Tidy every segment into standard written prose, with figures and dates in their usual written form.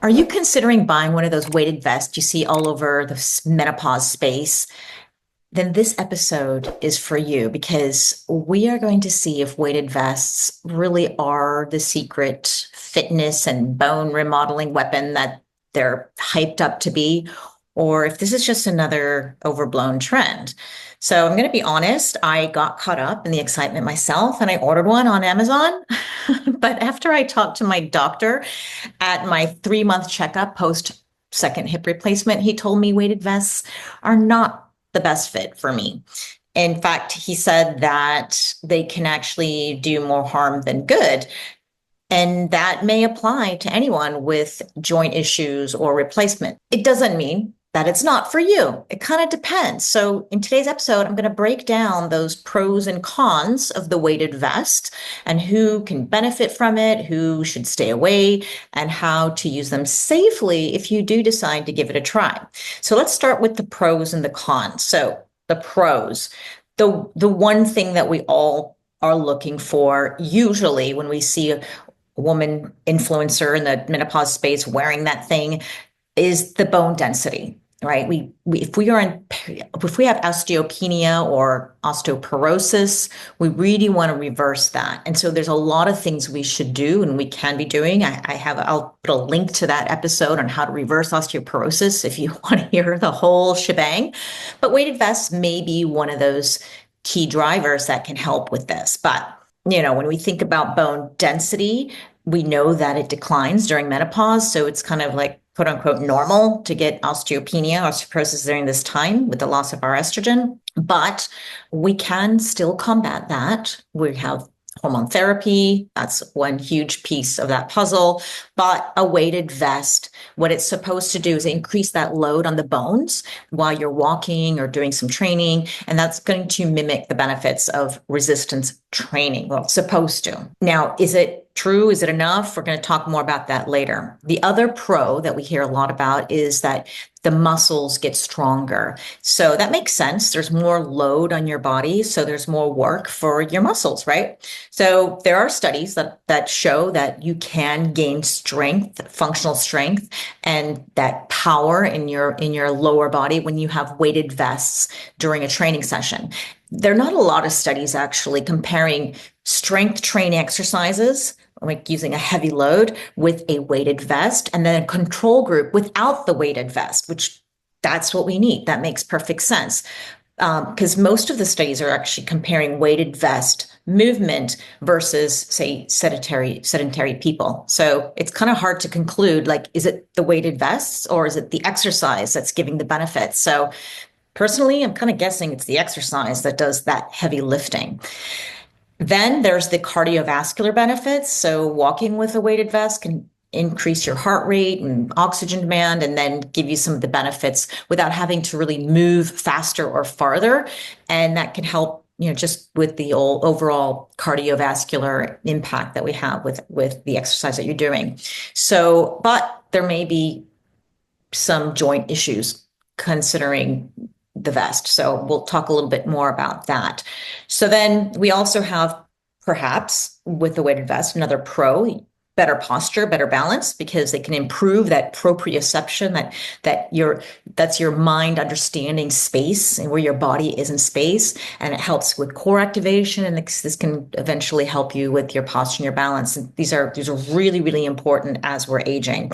Are you considering buying one of those weighted vests you see all over the menopause space? Then this episode is for you because we are going to see if weighted vests really are the secret fitness and bone remodeling weapon that they're hyped up to be, or if this is just another overblown trend. So I'm going to be honest, I got caught up in the excitement myself and I ordered one on Amazon. But after I talked to my doctor at my 3-month checkup post second hip replacement, he told me weighted vests are not the best fit for me. In fact, he said that they can actually do more harm than good. And that may apply to anyone with joint issues or replacement. It doesn't mean that it's not for you. It kind of depends. So in today's episode, I'm going to break down those pros and cons of the weighted vest and who can benefit from it, who should stay away, and how to use them safely if you do decide to give it a try. So let's start with the pros and the cons. So the pros, the one thing that we all are looking for usually when we see a woman influencer in the menopause space wearing that thing is the bone density, right? If we have osteopenia or osteoporosis, we really want to reverse that. And so there's a lot of things we should do and we can be doing. I'll put a link to that episode on how to reverse osteoporosis if you want to hear the whole shebang. But weighted vests may be one of those key drivers that can help with this. But when we think about bone density, we know that it declines during menopause. So it's kind of like, quote unquote, normal to get osteopenia, osteoporosis during this time with the loss of our estrogen. But we can still combat that. We have hormone therapy. That's one huge piece of that puzzle. But a weighted vest, what it's supposed to do is increase that load on the bones while you're walking or doing some training. And that's going to mimic the benefits of resistance training. Well, it's supposed to. Now, is it true? Is it enough? We're going to talk more about that later. The other pro that we hear a lot about is that the muscles get stronger. So that makes sense. There's more load on your body, so there's more work for your muscles, right? So there are studies that show that you can gain strength, functional strength, and that power in your lower body when you have weighted vests during a training session. There are not a lot of studies actually comparing strength training exercises, like using a heavy load with a weighted vest, and then a control group without the weighted vest, which that's what we need. That makes perfect sense. Because most of the studies are actually comparing weighted vest movement versus, say, sedentary people. So it's kind of hard to conclude, like, is it the weighted vests or is it the exercise that's giving the benefits? So personally, I'm kind of guessing it's the exercise that does that heavy lifting. Then there's the cardiovascular benefits. So walking with a weighted vest can increase your heart rate and oxygen demand, and then give you some of the benefits without having to really move faster or farther. And that can help, just with the overall cardiovascular impact that we have with the exercise that you're doing. So, but there may be some joint issues considering the vest. So we'll talk a little bit more about that. So then we also have, perhaps with the weighted vest, another pro, better posture, better balance, because they can improve that proprioception, that's your mind understanding space and where your body is in space. And it helps with core activation. And this can eventually help you with your posture and your balance. And these are really, really important as we're aging.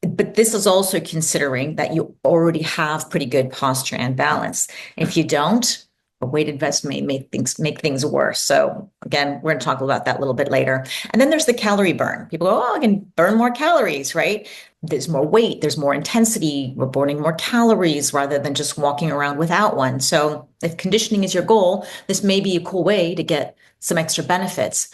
But this is also considering that you already have pretty good posture and balance. If you don't, a weighted vest may make things worse. So again, we're going to talk about that a little bit later. And then there's the calorie burn. People go, I can burn more calories, right? There's more weight, there's more intensity. We're burning more calories rather than just walking around without one. So if conditioning is your goal, this may be a cool way to get some extra benefits.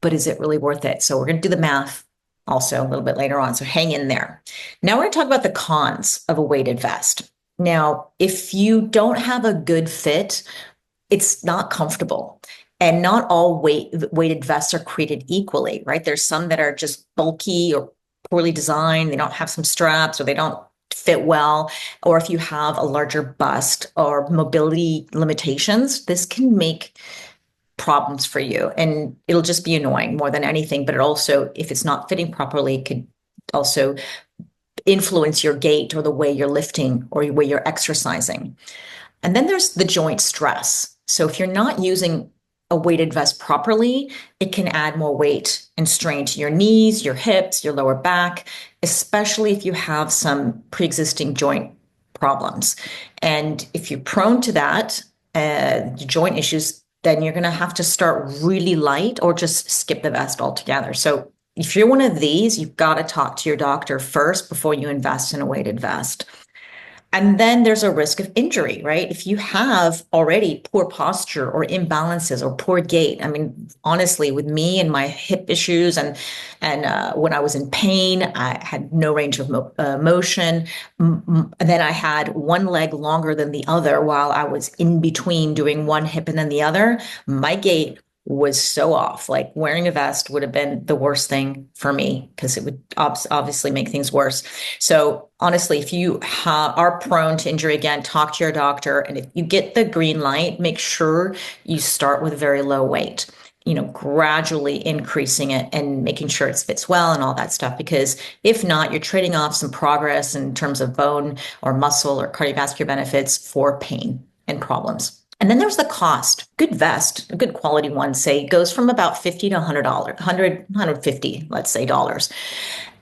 But is it really worth it? So we're going to do the math also a little bit later on. So hang in there. Now we're going to talk about the cons of a weighted vest. Now, if you don't have a good fit, it's not comfortable. And not all weighted vests are created equally, right? There's some that are just bulky or poorly designed. They don't have some straps or they don't fit well. Or if you have a larger bust or mobility limitations, this can make problems for you. And it'll just be annoying more than anything. But it also, if it's not fitting properly, could also influence your gait or the way you're lifting or the way you're exercising. And then there's the joint stress. So if you're not using a weighted vest properly, it can add more weight and strain to your knees, your hips, your lower back, especially if you have some pre-existing joint problems. And if you're prone to that, joint issues, then you're going to have to start really light or just skip the vest altogether. So if you're one of these, you've got to talk to your doctor first before you invest in a weighted vest. And then there's a risk of injury, right? If you have already poor posture or imbalances or poor gait, I mean, honestly, with me and my hip issues and when I was in pain, I had no range of motion. And then I had one leg longer than the other while I was in between doing one hip and then the other. My gait was so off. Like wearing a vest would have been the worst thing for me because it would obviously make things worse. So honestly, if you are prone to injury, again, talk to your doctor. And if you get the green light, make sure you start with very low weight, gradually increasing it and making sure it fits well and all that stuff. Because if not, you're trading off some progress in terms of bone or muscle or cardiovascular benefits for pain and problems. And then there's the cost. Good vest, a good quality one, say, goes from about $50 to $100, 150, let's say, dollars.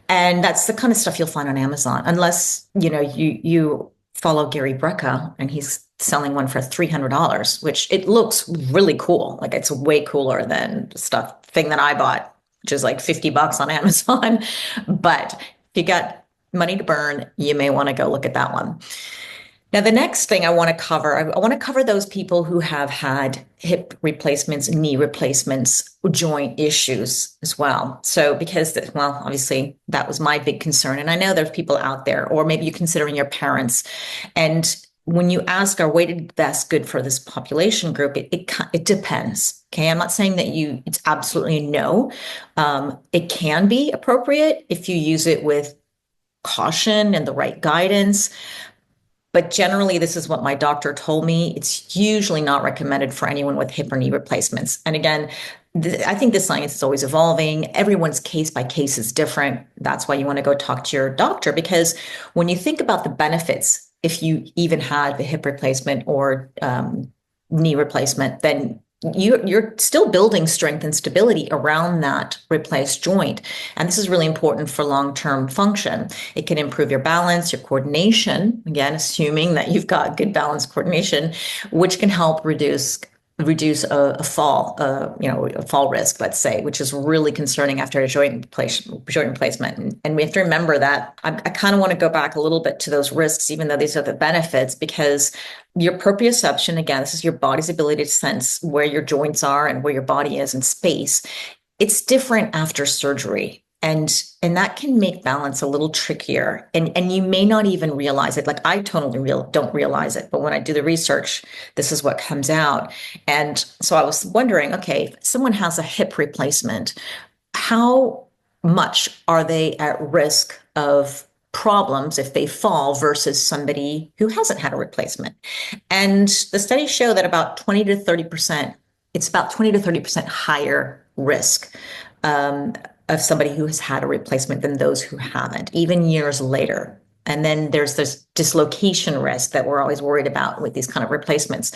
And that's the kind of stuff you'll find on Amazon, unless, you follow Gary Brecka and he's selling one for $300, which it looks really cool. Like it's way cooler than the thing that I bought, which is like $50 on Amazon. But if you got money to burn, you may want to go look at that one. Now, the next thing I want to cover those people who have had hip replacements, knee replacements, joint issues as well. So because, obviously that was my big concern. And I know there's people out there, or maybe you're considering your parents. And when you ask, are weighted vests good for this population group? It depends. Okay. I'm not saying that it's absolutely no. It can be appropriate if you use it with caution and the right guidance. But generally, this is what my doctor told me. It's usually not recommended for anyone with hip or knee replacements. And again, I think the science is always evolving. Everyone's case by case is different. That's why you want to go talk to your doctor, because when you think about the benefits, if you even had the hip replacement or knee replacement, then you're still building strength and stability around that replaced joint. And this is really important for long-term function. It can improve your balance, your coordination, again, assuming that you've got good balance coordination, which can help reduce a fall risk, let's say, which is really concerning after a joint replacement. And we have to remember that I kind of want to go back a little bit to those risks, even though these are the benefits, because your proprioception, again, this is your body's ability to sense where your joints are and where your body is in space. It's different after surgery. And that can make balance a little trickier. And you may not even realize it. Like I totally don't realize it. But when I do the research, this is what comes out. And so I was wondering, okay, if someone has a hip replacement, how much are they at risk of problems if they fall versus somebody who hasn't had a replacement? And the studies show that about 20 to 30%, it's about 20 to 30% higher risk of somebody who has had a replacement than those who haven't, even years later. And then there's this dislocation risk that we're always worried about with these kind of replacements.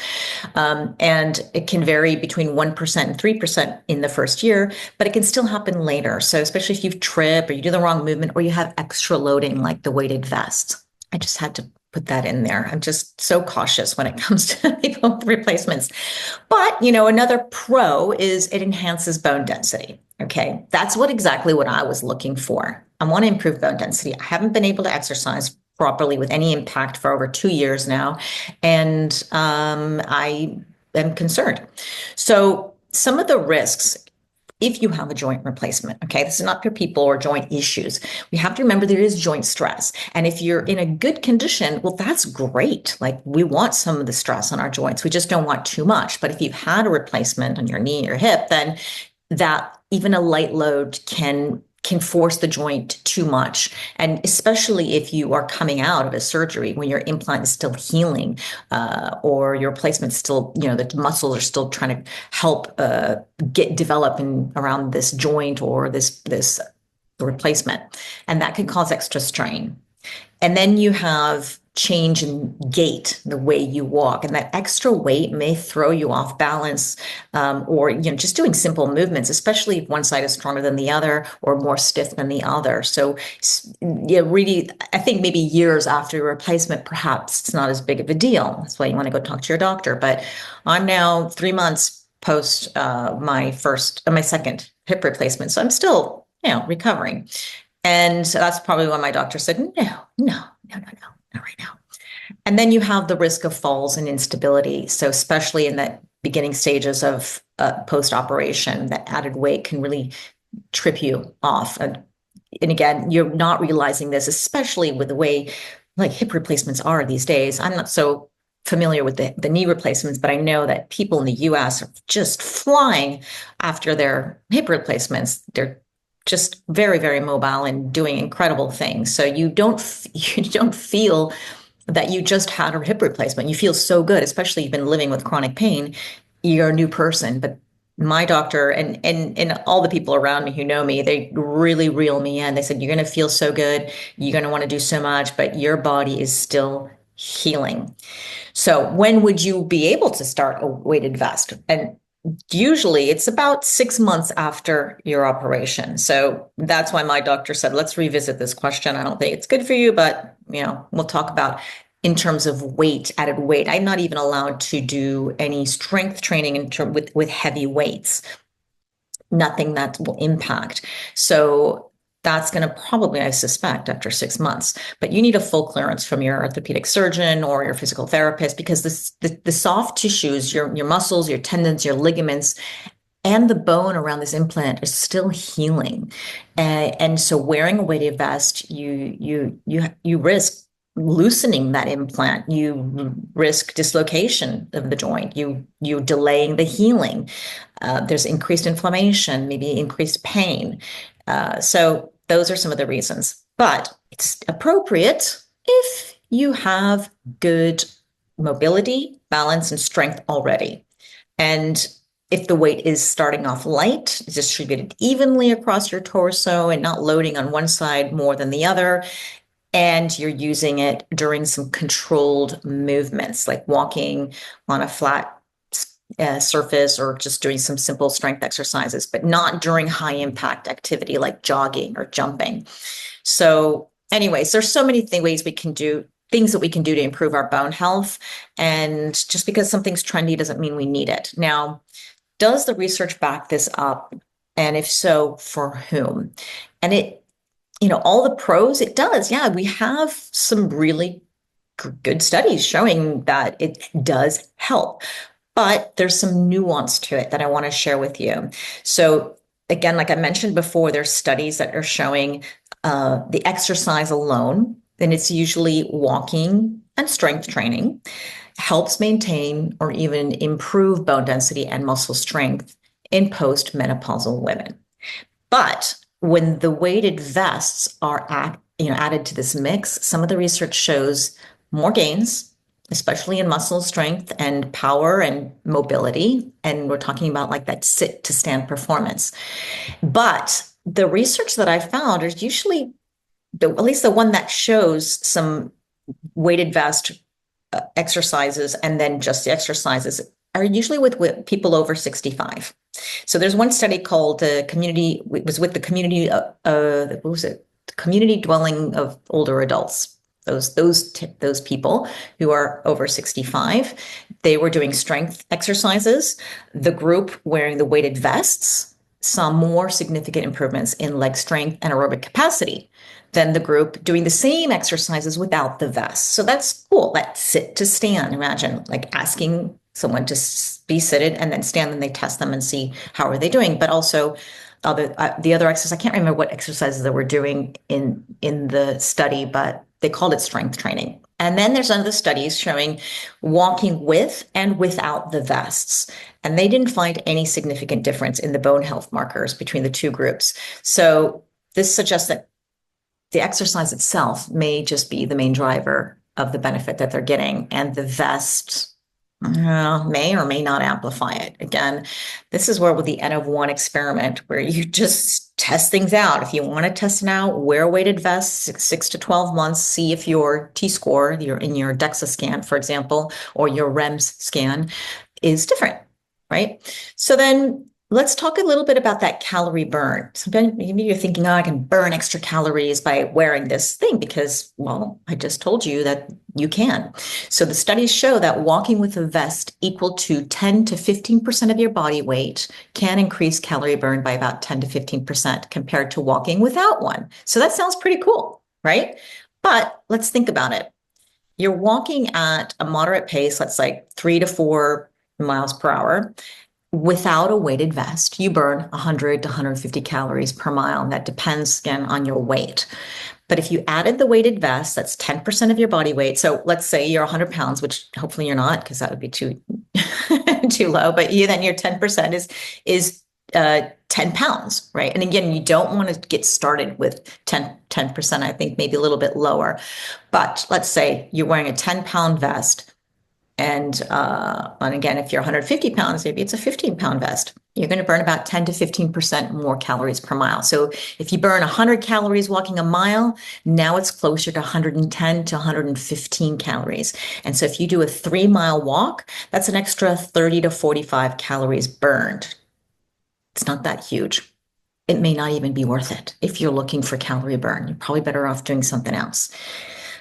And it can vary between 1% and 3% in the first year, but it can still happen later. So especially if you trip or you do the wrong movement or you have extra loading like the weighted vest. I just had to put that in there. I'm just so cautious when it comes to people with replacements. But, another pro is it enhances bone density. Okay. That's exactly what I was looking for. I want to improve bone density. I haven't been able to exercise properly with any impact for over 2 years now. And I am concerned. So some of the risks, if you have a joint replacement, okay, this is not for people or joint issues. We have to remember there is joint stress. And if you're in a good condition, well, that's great. Like we want some of the stress on our joints. We just don't want too much. But if you've had a replacement on your knee or hip, then that even a light load can force the joint too much. And especially if you are coming out of a surgery when your implant is still healing, or your replacement still, the muscles are still trying to help develop around this joint or this replacement. And that can cause extra strain. And then you have change in gait, the way you walk, and that extra weight may throw you off balance, or just doing simple movements, especially if one side is stronger than the other or more stiff than the other. So, yeah, really, I think maybe years after your replacement, perhaps it's not as big of a deal. That's why you want to go talk to your doctor. But I'm now 3 months post my second hip replacement, so I'm still recovering. And so that's probably when my doctor said, no, no, no, no, no, not right now. And then you have the risk of falls and instability. So especially in the beginning stages of post-operation, that added weight can really trip you off. And again, you're not realizing this, especially with the way like hip replacements are these days. I'm not so familiar with the knee replacements, but I know that people in the US are just flying after their hip replacements. They're just very, very mobile and doing incredible things. So you don't feel that you just had a hip replacement. You feel so good, especially you've been living with chronic pain. You're a new person. But my doctor and all the people around me who know me, they really reel me in. They said, you're going to feel so good. You're going to want to do so much, but your body is still healing. So when would you be able to start a weighted vest? And usually it's about 6 months after your operation. So that's why my doctor said, let's revisit this question. I don't think it's good for you, but we'll talk about in terms of weight, added weight. I'm not even allowed to do any strength training with heavy weights. Nothing that will impact. So that's going to probably, I suspect, after 6 months. But you need a full clearance from your orthopedic surgeon or your physical therapist, because the soft tissues, your muscles, your tendons, your ligaments, and the bone around this implant is still healing. And so wearing a weighted vest, you risk loosening that implant. You risk dislocation of the joint. You delaying the healing. There's increased inflammation, maybe increased pain. So those are some of the reasons. But it's appropriate if you have good mobility, balance, and strength already. And if the weight is starting off light, distributed evenly across your torso and not loading on one side more than the other, and you're using it during some controlled movements, like walking on a flat surface or just doing some simple strength exercises, but not during high impact activity like jogging or jumping. So anyways, there's so many things that we can do to improve our bone health. And just because something's trendy doesn't mean we need it. Now, does the research back this up? And if so, for whom? And all the pros, it does. Yeah, we have some really good studies showing that it does help. But there's some nuance to it that I want to share with you. So again, like I mentioned before, there's studies that are showing the exercise alone, and it's usually walking and strength training, helps maintain or even improve bone density and muscle strength in postmenopausal women. But when the weighted vests are added to this mix, some of the research shows more gains, especially in muscle strength and power and mobility. And we're talking about like that sit to stand performance. But the research that I found is usually, at least the one that shows some weighted vest exercises and then just the exercises, are usually with people over 65. So there's one study called Community, it was with the community, what was it? Community Dwelling of Older Adults. Those people who are over 65, they were doing strength exercises. The group wearing the weighted vests saw more significant improvements in leg strength and aerobic capacity than the group doing the same exercises without the vest. So that's cool. That sit to stand. Imagine like asking someone to be seated and then stand, and they test them and see how are they doing. But also the other exercise, I can't remember what exercises they were doing in the study, but they called it strength training. And then there's other studies showing walking with and without the vests. And they didn't find any significant difference in the bone health markers between the two groups. So this suggests that the exercise itself may just be the main driver of the benefit that they're getting. And the vest May or may not amplify it. Again, this is where with the N of one experiment, where you just test things out. If you want to test it out, wear weighted vests 6 to 12 months, see if your T-score, your in your DEXA scan, for example, or your REMS scan is different, right? So then let's talk a little bit about that calorie burn. So then maybe you're thinking, oh, I can burn extra calories by wearing this thing because, well, I just told you that you can. So the studies show that walking with a vest equal to 10 to 15% of your body weight can increase calorie burn by about 10 to 15% compared to walking without one. So that sounds pretty cool, right? But let's think about it. You're walking at a moderate pace, let's say 3 to 4 miles per hour. Without a weighted vest, you burn 100 to 150 calories per mile. And that depends again on your weight. But if you added the weighted vest, that's 10% of your body weight. So let's say you're 100 pounds, which hopefully you're not, because that would be too too low. But then your 10% is 10 pounds, right? And again, you don't want to get started with 10%. I think maybe a little bit lower. But let's say you're wearing a 10-pound vest. And again, if you're 150 pounds, maybe it's a 15-pound vest. You're going to burn about 10 to 15% more calories per mile. So if you burn 100 calories walking a mile, now it's closer to 110 to 115 calories. And so if you do a 3-mile walk, that's an extra 30 to 45 calories burned. It's not that huge. It may not even be worth it if you're looking for calorie burn. You're probably better off doing something else.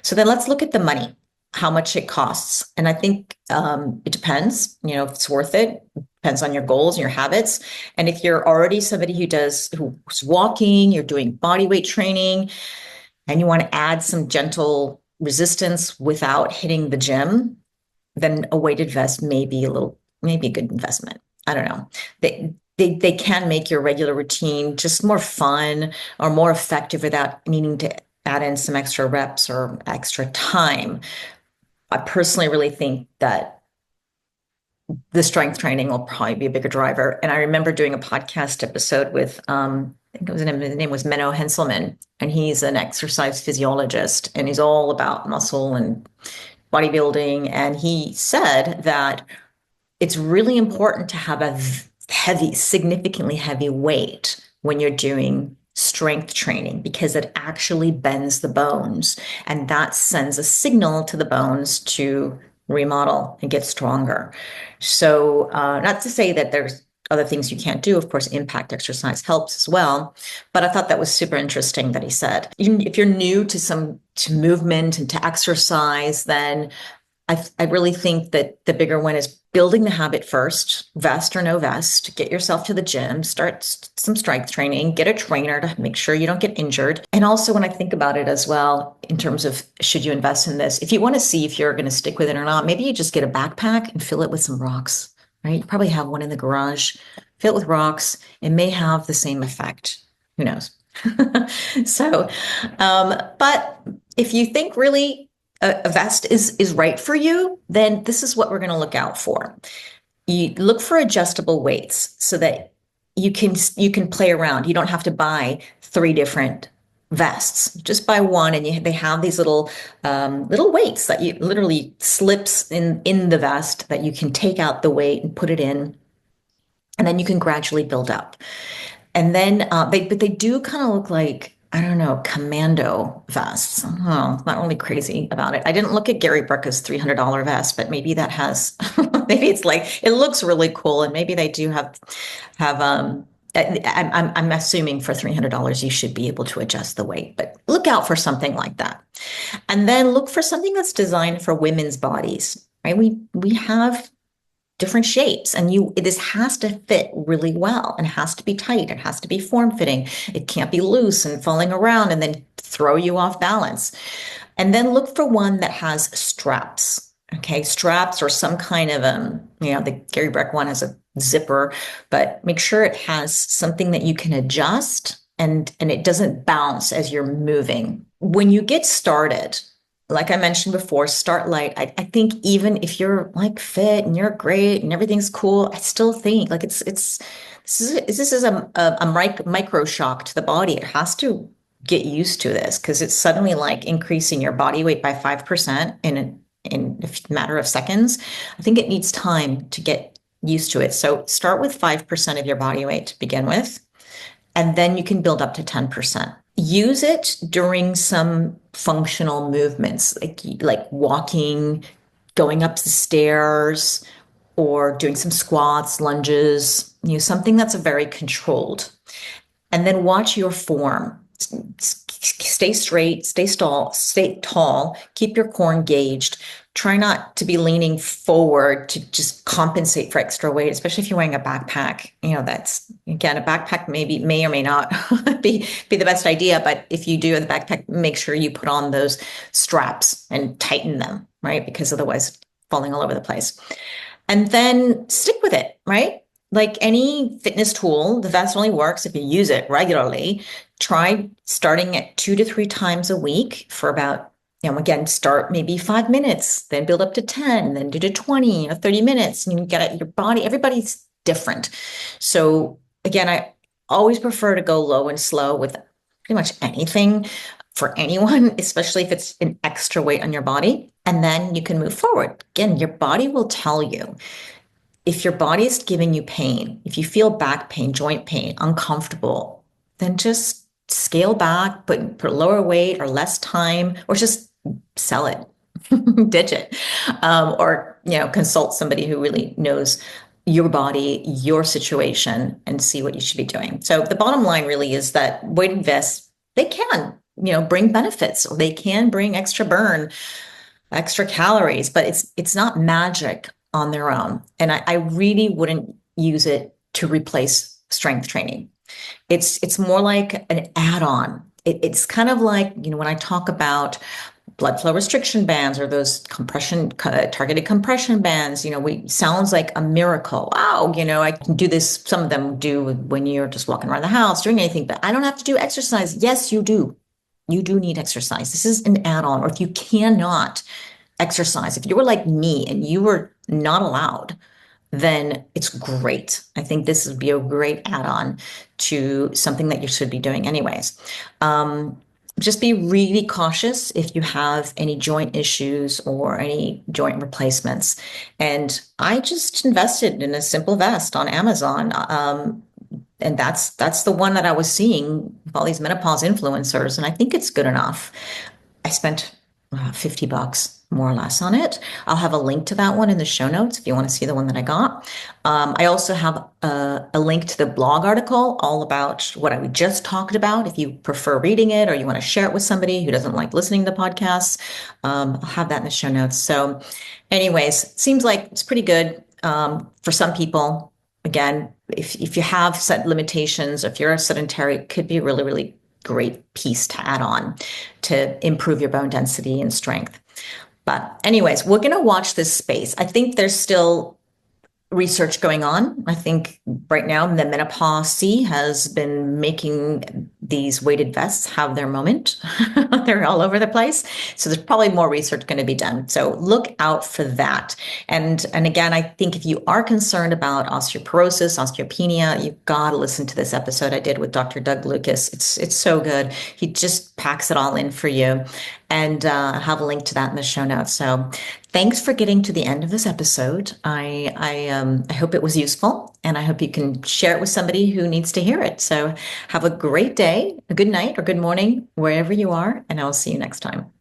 So then let's look at the money, how much it costs. And I think it depends, if it's worth it. Depends on your goals and your habits. And if you're already somebody who's walking, you're doing body weight training, and you want to add some gentle resistance without hitting the gym, then a weighted vest may be a good investment. I don't know. They can make your regular routine just more fun or more effective without needing to add in some extra reps or extra time. I personally really think that the strength training will probably be a bigger driver. And I remember doing a podcast episode with, I think his name was Menno Henselman, and he's an exercise physiologist, and he's all about muscle and bodybuilding. And he said that it's really important to have a significantly heavy weight when you're doing strength training because it actually bends the bones, and that sends a signal to the bones to remodel and get stronger. So not to say that there's other things you can't do. Of course, impact exercise helps as well. But I thought that was super interesting that he said, if you're new to movement and to exercise, then I really think that the bigger one is building the habit first, vest or no vest, get yourself to the gym, start some strength training, get a trainer to make sure you don't get injured. And also when I think about it as well, in terms of should you invest in this, if you want to see if you're going to stick with it or not, maybe you just get a backpack and fill it with some rocks, right? You probably have one in the garage, fill it with rocks. It may have the same effect. Who knows? But if you think really a vest is right for you, then this is what we're going to look out for. You look for adjustable weights so that you can play around. You don't have to buy 3 different vests. Just buy one, and they have these little weights that you literally slips in the vest that you can take out the weight and put it in, and then you can gradually build up. And then they do kind of look like, I don't know, commando vests. I'm not really crazy about it. I didn't look at Gary Brooker's $300 vest, but maybe that has, maybe it's like, it looks really cool. And maybe they do have, I'm assuming for $300, you should be able to adjust the weight, but look out for something like that. And then look for something that's designed for women's bodies, right? We have different shapes, and this has to fit really well and has to be tight. It has to be form-fitting. It can't be loose and falling around and then throw you off balance. And then look for one that has straps. Okay, straps or some kind of the Gary Breck one has a zipper, but make sure it has something that you can adjust and it doesn't bounce as you're moving. When you get started, like I mentioned before, start light. I think even if you're like fit and you're great and everything's cool, I still think like this is a micro shock to the body. It has to get used to this because it's suddenly like increasing your body weight by 5% in in a matter of seconds. I think it needs time to get used to it. So start with 5% of your body weight to begin with, and then you can build up to 10%. Use it during some functional movements, like walking, going up the stairs, or doing some squats, lunges, something that's very controlled. And then watch your form. Stay straight, stay tall, keep your core engaged. Try not to be leaning forward to just compensate for extra weight, especially if you're wearing a backpack. That's, again, a backpack may or may not be the best idea. But if you do have the backpack, make sure you put on those straps and tighten them, right? Because otherwise falling all over the place. And then stick with it, right? Like any fitness tool, the vest only works if you use it regularly. Try starting at 2 to 3 times a week for about, again, start maybe 5 minutes, then build up to 10, then do to 20 or 30 minutes. And you get your body, everybody's different. So again, I always prefer to go low and slow with pretty much anything for anyone, especially if it's an extra weight on your body. And then you can move forward. Again, your body will tell you. If your body is giving you pain, if you feel back pain, joint pain, uncomfortable, then just scale back, put lower weight or less time, or just sell it, ditch it, or consult somebody who really knows your body, your situation, and see what you should be doing. So the bottom line really is that weighted vests, they can, bring benefits, or they can bring extra burn, extra calories, but it's not magic on their own. And I really wouldn't use it to replace strength training. It's more like an add-on. It's kind of like, when I talk about blood flow restriction bands or those targeted compression bands, sounds like a miracle. Wow, I can do this. Some of them do when you're just walking around the house, doing anything, but I don't have to do exercise. Yes, you do. You do need exercise. This is an add-on. Or if you cannot exercise, if you were like me and you were not allowed, then it's great. I think this would be a great add-on to something that you should be doing anyways. Just be really cautious if you have any joint issues or any joint replacements. And I just invested in a simple vest on Amazon. And that's the one that I was seeing with all these menopause influencers. And I think it's good enough. I spent $50 more or less on it. I'll have a link to that one in the show notes if you want to see the one that I got. I also have a link to the blog article all about what I just talked about. If you prefer reading it or you want to share it with somebody who doesn't like listening to podcasts, I'll have that in the show notes. So anyways, seems like it's pretty good for some people. Again, if you have set limitations, if you're a sedentary, it could be a really, really great piece to add on to improve your bone density and strength. But anyways, we're going to watch this space. I think there's still research going on. I think right now the Menopause has been making these weighted vests have their moment. They're all over the place. So there's probably more research going to be done. So look out for that. And again, I think if you are concerned about osteoporosis, osteopenia, you've got to listen to this episode I did with Dr. Doug Lucas. It's so good. He just packs it all in for you. And I'll have a link to that in the show notes. So thanks for getting to the end of this episode. I hope it was useful, and I hope you can share it with somebody who needs to hear it. So have a great day, a good night, or good morning, wherever you are, and I'll see you next time.